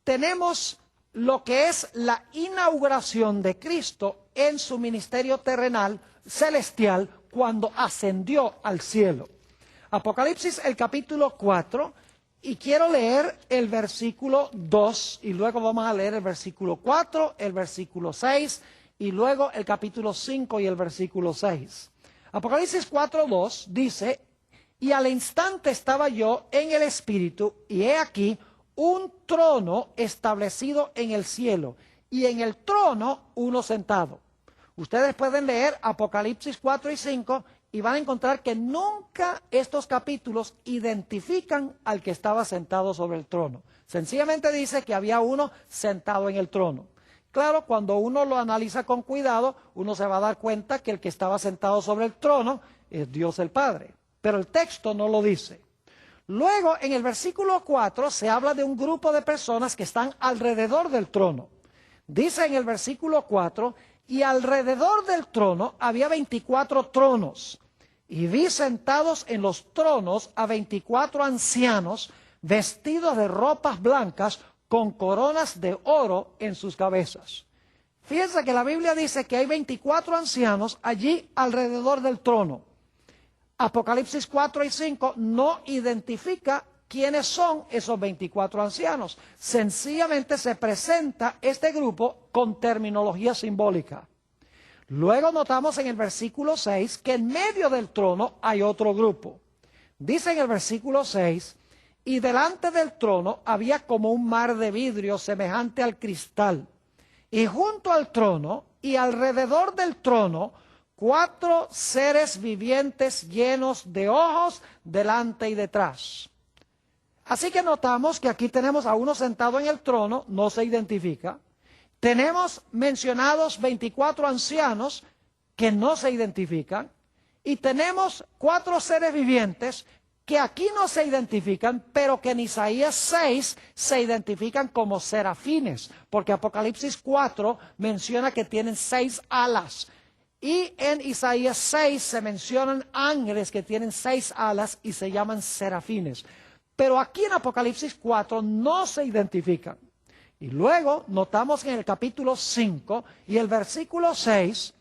tenemos lo que es la inauguración de Cristo en su ministerio terrenal celestial cuando ascendió al cielo. Apocalipsis, el capítulo 4, y quiero leer el versículo 2, y luego vamos a leer el versículo 4, el versículo 6, y luego el capítulo 5 y el versículo 6. Apocalipsis 4:2 dice: y al instante estaba yo en el Espíritu, y he aquí un trono establecido en el cielo, y en el trono uno sentado. Ustedes pueden leer Apocalipsis 4 y 5 y van a encontrar que nunca estos capítulos identifican al que estaba sentado sobre el trono. Sencillamente dice que había uno sentado en el trono. Claro, cuando uno lo analiza con cuidado, uno se va a dar cuenta que el que estaba sentado sobre el trono es Dios el Padre. Pero el texto no lo dice. Luego, en el versículo 4, se habla de un grupo de personas que están alrededor del trono. Dice en el versículo 4, y alrededor del trono había 24 tronos, y vi sentados en los tronos a 24 ancianos, vestidos de ropas blancas, con coronas de oro en sus cabezas. Fíjense que la Biblia dice que hay 24 ancianos allí alrededor del trono. Apocalipsis 4 y 5 no identifica quiénes son esos 24 ancianos. Sencillamente se presenta este grupo con terminología simbólica. Luego notamos en el versículo 6 que en medio del trono hay otro grupo. Dice en el versículo 6, y delante del trono había como un mar de vidrio semejante al cristal. Y junto al trono y alrededor del trono, 4 seres vivientes llenos de ojos delante y detrás. Así que notamos que aquí tenemos a uno sentado en el trono, no se identifica. Tenemos mencionados 24 ancianos que no se identifican. Y tenemos 4 seres vivientes que aquí no se identifican, pero que en Isaías 6 se identifican como serafines, porque Apocalipsis 4 menciona que tienen 6 alas. Y en Isaías 6 se mencionan ángeles que tienen 6 alas y se llaman serafines. Pero aquí en Apocalipsis 4 no se identifican. Y luego notamos en el capítulo 5 y el versículo 6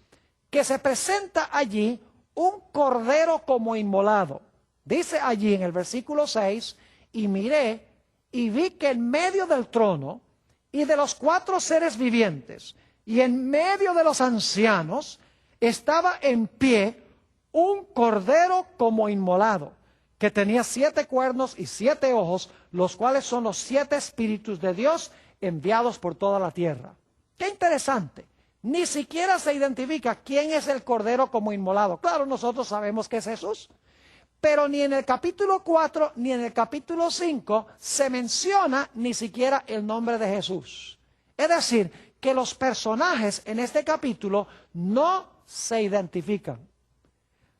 que se presenta allí un cordero como inmolado. Dice allí en el versículo 6, y miré y vi que en medio del trono y de los 4 seres vivientes y en medio de los ancianos estaba en pie un cordero como inmolado, que tenía 7 cuernos y 7 ojos, los cuales son los 7 espíritus de Dios enviados por toda la tierra. ¡Qué interesante! Ni siquiera se identifica quién es el cordero como inmolado. Claro, nosotros sabemos que es Jesús. Pero ni en el capítulo 4 ni en el capítulo 5 se menciona ni siquiera el nombre de Jesús. Es decir, que los personajes en este capítulo no se identifican.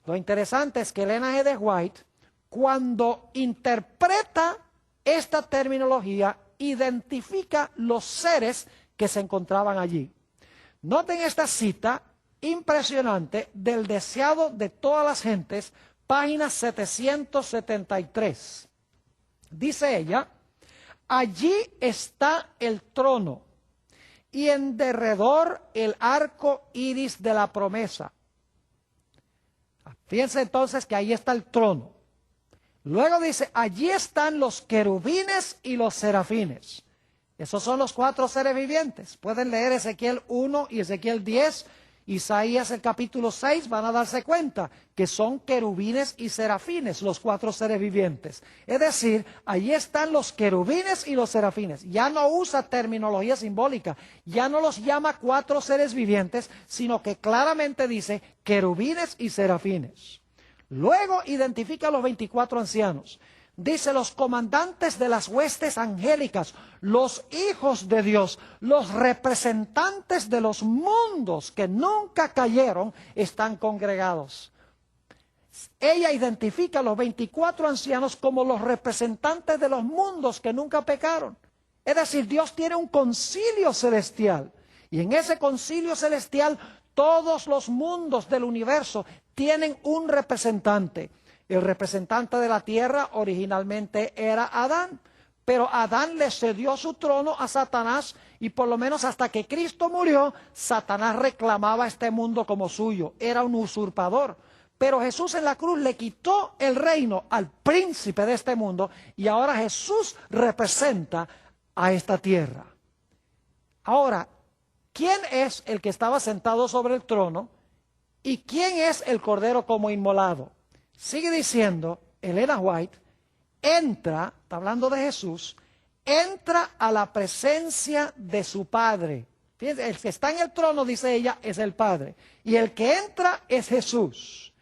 Lo interesante es que Elena G. de White, cuando interpreta esta terminología, identifica los seres que se encontraban allí. Noten esta cita impresionante del deseado de todas las gentes, página 773. Dice ella, allí está el trono y en derredor el arco iris de la promesa. Fíjense entonces que ahí está el trono. Luego dice, allí están los querubines y los serafines. Esos son los 4 seres vivientes. Pueden leer Ezequiel 1 y Ezequiel 10, Isaías el capítulo 6, van a darse cuenta que son querubines y serafines los 4 seres vivientes. Es decir, allí están los querubines y los serafines. Ya no usa terminología simbólica, ya no los llama 4 seres vivientes, sino que claramente dice querubines y serafines. Luego identifica a los 24 ancianos. Dice los comandantes de las huestes angélicas, los hijos de Dios, los representantes de los mundos que nunca cayeron, están congregados. Ella identifica a los 24 ancianos como los representantes de los mundos que nunca pecaron. Es decir, Dios tiene un concilio celestial Y en ese concilio celestial, todos los mundos del universo tienen un representante. El representante de la tierra originalmente era Adán, pero Adán le cedió su trono a Satanás y por lo menos hasta que Cristo murió, Satanás reclamaba este mundo como suyo, era un usurpador. Pero Jesús en la cruz le quitó el reino al príncipe de este mundo y ahora Jesús representa a esta tierra. Ahora, ¿quién es el que estaba sentado sobre el trono y quién es el cordero como inmolado? Sigue diciendo Elena White, entra, está hablando de Jesús, entra a la presencia de su Padre. Fíjense, el que está en el trono, dice ella, es el Padre. Y el que entra es Jesús.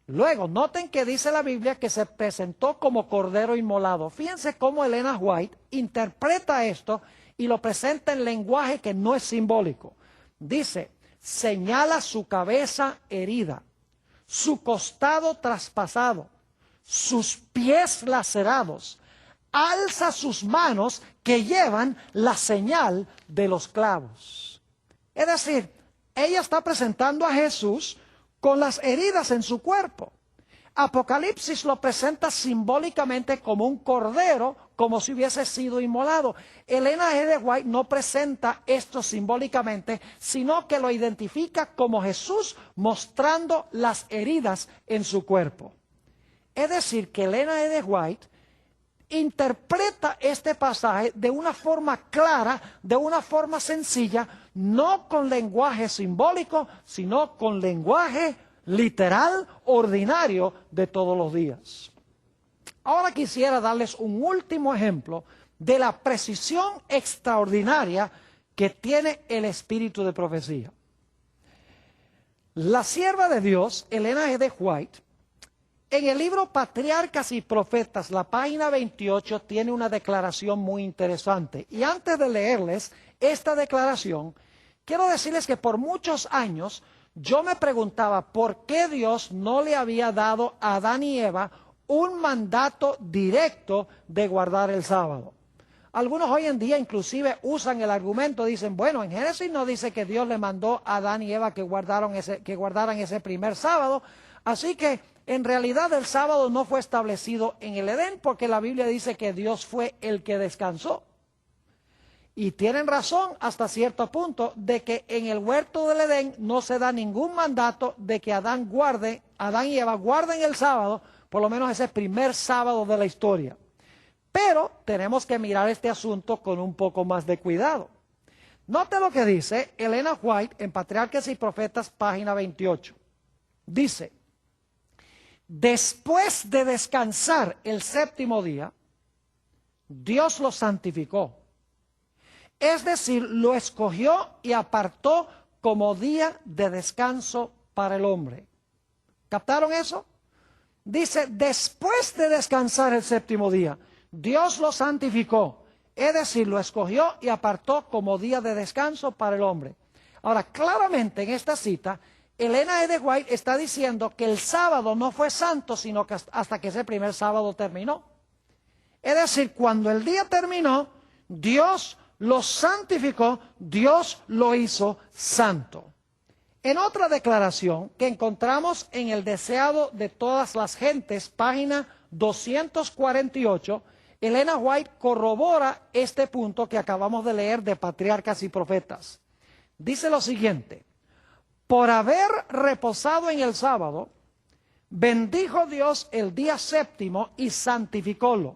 Luego, noten que dice la Biblia que se presentó como cordero inmolado. Fíjense cómo Elena White interpreta esto y lo presenta en lenguaje que no es simbólico. Dice, señala su cabeza herida, su costado traspasado, sus pies lacerados, alza sus manos que llevan la señal de los clavos. Es decir, ella está presentando a Jesús con las heridas en su cuerpo. Apocalipsis lo presenta simbólicamente como un cordero, como si hubiese sido inmolado. Elena G. White no presenta esto simbólicamente, sino que lo identifica como Jesús mostrando las heridas en su cuerpo. Es decir, que Elena G. White interpreta este pasaje de una forma clara, de una forma sencilla, no con lenguaje simbólico, sino con lenguaje literal, ordinario de todos los días. Ahora quisiera darles un último ejemplo de la precisión extraordinaria que tiene el espíritu de profecía. La sierva de Dios, Elena G. White, en el libro Patriarcas y Profetas, la página 28, tiene una declaración muy interesante. Y antes de leerles esta declaración, quiero decirles que por muchos años yo me preguntaba por qué Dios no le había dado a Adán y Eva un mandato directo de guardar el sábado. Algunos hoy en día inclusive usan el argumento, dicen, bueno, en Génesis no dice que Dios le mandó a Adán y Eva que guardaran ese primer sábado, así que en realidad el sábado no fue establecido en el Edén porque la Biblia dice que Dios fue el que descansó. Y tienen razón hasta cierto punto de que en el huerto del Edén no se da ningún mandato de que Adán y Eva guarden el sábado, por lo menos ese primer sábado de la historia. Pero tenemos que mirar este asunto con un poco más de cuidado. Note lo que dice Elena White en Patriarcas y Profetas, página 28. Dice, después de descansar el séptimo día, Dios lo santificó. Es decir, lo escogió y apartó como día de descanso para el hombre. ¿Captaron eso? Dice, después de descansar el séptimo día, Dios lo santificó. Es decir, lo escogió y apartó como día de descanso para el hombre. Ahora, claramente en esta cita, Elena G. White está diciendo que el sábado no fue santo, sino que hasta que ese primer sábado terminó. Es decir, cuando el día terminó, Dios lo santificó, Dios lo hizo santo. En otra declaración que encontramos en El Deseado de Todas las Gentes, página 248, Elena White corrobora este punto que acabamos de leer de Patriarcas y Profetas. Dice lo siguiente, por haber reposado en el sábado, bendijo Dios el día séptimo y santificólo.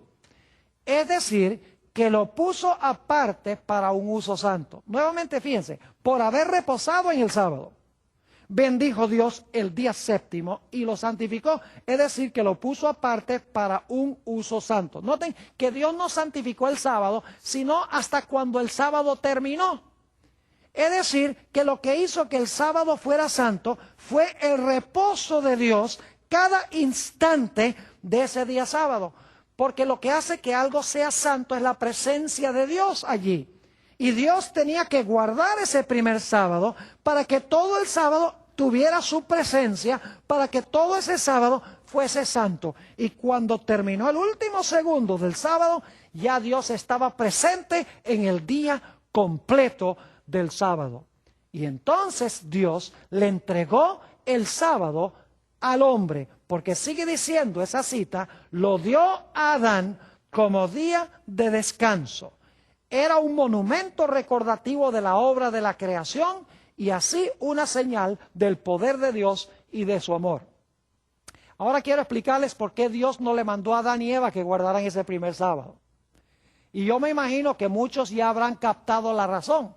Es decir, que lo puso aparte para un uso santo. Nuevamente fíjense, por haber reposado en el sábado, bendijo Dios el día séptimo y lo santificó, es decir, que lo puso aparte para un uso santo. Noten que Dios no santificó el sábado, sino hasta cuando el sábado terminó. Es decir, que lo que hizo que el sábado fuera santo fue el reposo de Dios cada instante de ese día sábado. Porque lo que hace que algo sea santo es la presencia de Dios allí. Y Dios tenía que guardar ese primer sábado para que todo el sábado tuviera su presencia, para que todo ese sábado fuese santo. Y cuando terminó el último segundo del sábado, ya Dios estaba presente en el día completo del sábado. Y entonces Dios le entregó el sábado al hombre, porque sigue diciendo esa cita, lo dio a Adán como día de descanso. Era un monumento recordativo de la obra de la creación y así una señal del poder de Dios y de su amor. Ahora quiero explicarles por qué Dios no le mandó a Adán y Eva que guardaran ese primer sábado. Y yo me imagino que muchos ya habrán captado la razón.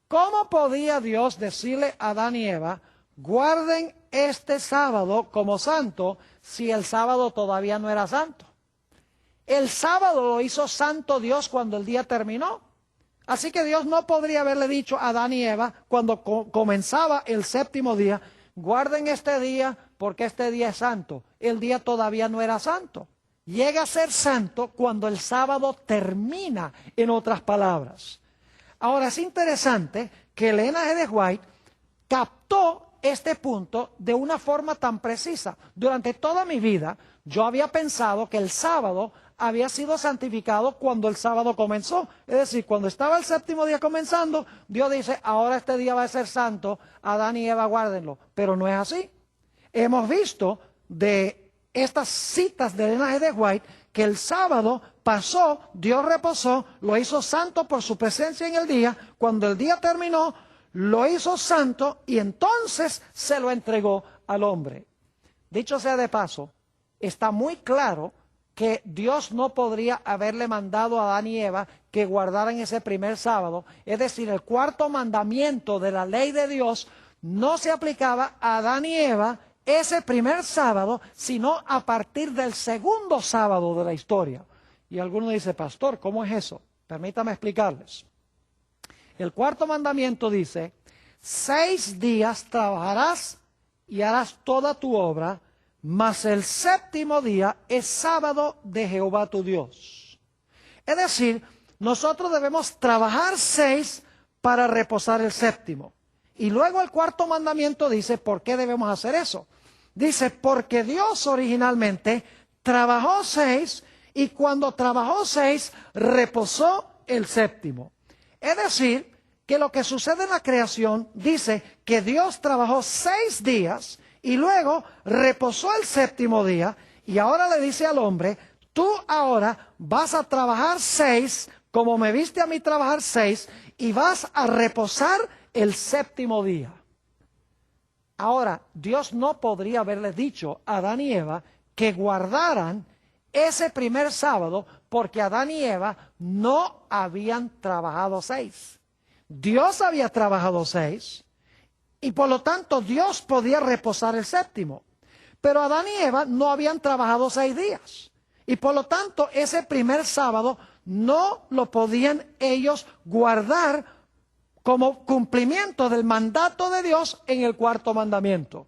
¿Cómo podía Dios decirle a Adán y Eva, guarden este sábado como santo, si el sábado todavía no era santo? El sábado lo hizo santo Dios cuando el día terminó. Así que Dios no podría haberle dicho a Adán y Eva cuando comenzaba el séptimo día, guarden este día porque este día es santo. El día todavía no era santo. Llega a ser santo cuando el sábado termina, en otras palabras. Ahora es interesante que Elena G. de White captó este punto de una forma tan precisa. Durante toda mi vida yo había pensado que el sábado había sido santificado cuando el sábado comenzó. Es decir, cuando estaba el séptimo día comenzando, Dios dice, ahora este día va a ser santo, Adán y Eva guárdenlo. Pero no es así. Hemos visto de estas citas de Elena G. de White que el sábado pasó, Dios reposó, lo hizo santo por su presencia en el día. Cuando el día terminó, lo hizo santo y entonces se lo entregó al hombre. Dicho sea de paso, está muy claro que Dios no podría haberle mandado a Adán y Eva que guardaran ese primer sábado. Es decir, el cuarto mandamiento de la ley de Dios no se aplicaba a Adán y Eva ese primer sábado, sino a partir del segundo sábado de la historia. Y alguno dice, pastor, ¿cómo es eso? Permítame explicarles. El cuarto mandamiento dice, 6 días trabajarás y harás toda tu obra, mas el séptimo día es sábado de Jehová tu Dios. Es decir, nosotros debemos trabajar 6 para reposar el séptimo. Y luego el cuarto mandamiento dice, ¿por qué debemos hacer eso? Dice, porque Dios originalmente trabajó 6 y cuando trabajó 6, reposó el séptimo. Es decir, que lo que sucede en la creación dice que Dios trabajó 6 días y luego reposó el séptimo día y ahora le dice al hombre, tú ahora vas a trabajar 6, como me viste a mí trabajar 6, y vas a reposar el séptimo día. Ahora, Dios no podría haberle dicho a Adán y Eva que guardaran ese primer sábado porque Adán y Eva no habían trabajado 6. Dios había trabajado 6 y por lo tanto Dios podía reposar el séptimo. Pero Adán y Eva no habían trabajado 6 días y por lo tanto ese primer sábado no lo podían ellos guardar como cumplimiento del mandato de Dios en el cuarto mandamiento.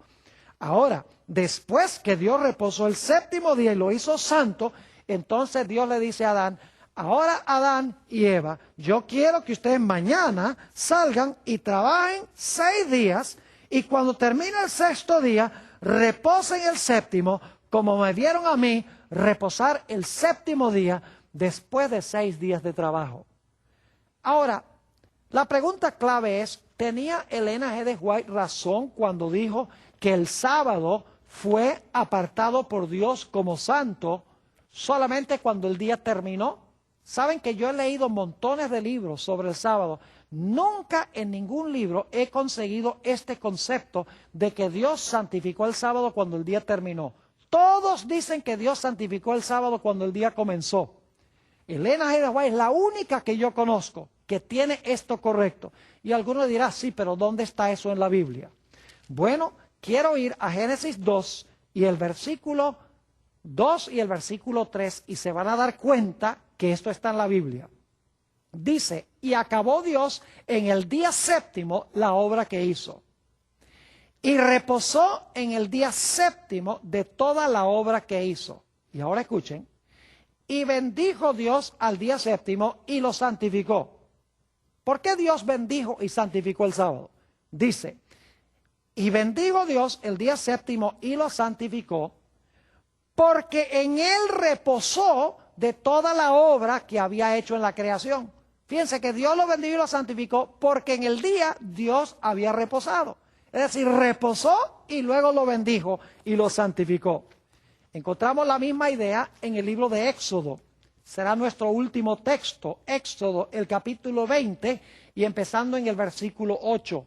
Ahora, después que Dios reposó el séptimo día y lo hizo santo, entonces Dios le dice a Adán, ahora Adán y Eva, yo quiero que ustedes mañana salgan y trabajen 6 días y cuando termine el sexto día, reposen el séptimo, como me vieron a mí reposar el séptimo día después de 6 días de trabajo. Ahora, la pregunta clave es, ¿tenía Elena G. de White razón cuando dijo que el sábado fue apartado por Dios como santo solamente cuando el día terminó? Saben que yo he leído montones de libros sobre el sábado. Nunca en ningún libro he conseguido este concepto de que Dios santificó el sábado cuando el día terminó. Todos dicen que Dios santificó el sábado cuando el día comenzó. Elena G. de White es la única que yo conozco que tiene esto correcto. Y alguno dirá, sí, pero ¿dónde está eso en la Biblia? Bueno, quiero ir a Génesis 2 y el versículo 2 y el versículo 3 y se van a dar cuenta que esto está en la Biblia. Dice, y acabó Dios en el día séptimo la obra que hizo. Y reposó en el día séptimo de toda la obra que hizo. Y ahora escuchen. Y bendijo Dios al día séptimo y lo santificó. ¿Por qué Dios bendijo y santificó el sábado? Dice, y bendijo Dios el día séptimo y lo santificó, porque en él reposó de toda la obra que había hecho en la creación. Fíjense que Dios lo bendijo y lo santificó porque en el día Dios había reposado. Es decir, reposó y luego lo bendijo y lo santificó. Encontramos la misma idea en el libro de Éxodo. Será nuestro último texto, Éxodo, el capítulo 20 y empezando en el versículo 8.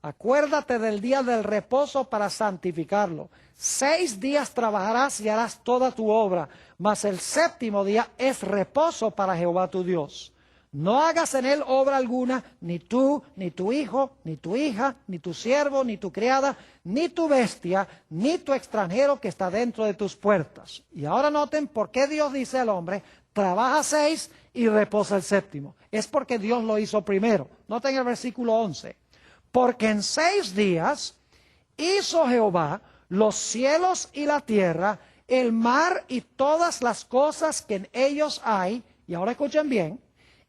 Acuérdate del día del reposo para santificarlo. 6 días trabajarás y harás toda tu obra, mas el séptimo día es reposo para Jehová tu Dios. No hagas en él obra alguna, ni tú, ni tu hijo, ni tu hija, ni tu siervo, ni tu criada, ni tu bestia, ni tu extranjero que está dentro de tus puertas. Y ahora noten por qué Dios dice al hombre, trabaja 6 y reposa el séptimo. Es porque Dios lo hizo primero. Noten el versículo 11. Porque en 6 días hizo Jehová los cielos y la tierra, el mar y todas las cosas que en ellos hay. Y ahora escuchen bien.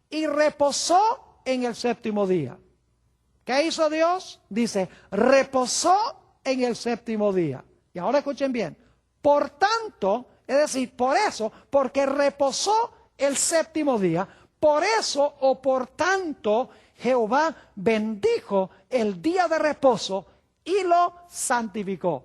Y reposó en el séptimo día. ¿Qué hizo Dios? Dice, reposó en el séptimo día. Y ahora escuchen bien. Por tanto, es decir, por eso, porque reposó el séptimo día, por eso o por tanto, Jehová bendijo el día de reposo y lo santificó.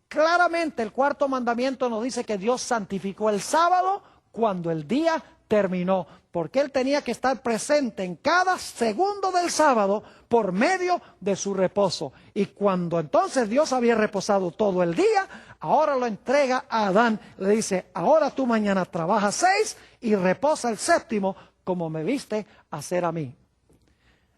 Claramente el cuarto mandamiento nos dice que Dios santificó el sábado cuando el día terminó, porque Él tenía que estar presente en cada segundo del sábado por medio de su reposo. Y cuando entonces Dios había reposado todo el día, ahora lo entrega a Adán. Le dice, ahora tú mañana trabajas 6 y reposa el séptimo como me viste hacer a mí.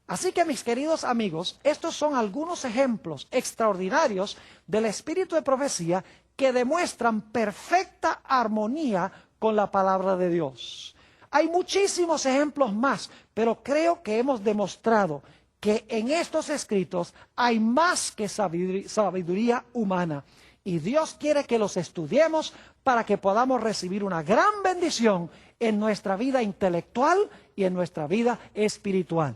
Así que mis queridos amigos, estos son algunos ejemplos extraordinarios del espíritu de profecía que demuestran perfecta armonía con la palabra de Dios. Hay muchísimos ejemplos más, pero creo que hemos demostrado que en estos escritos hay más que sabiduría humana. Y Dios quiere que los estudiemos para que podamos recibir una gran bendición en nuestra vida intelectual y en nuestra vida espiritual.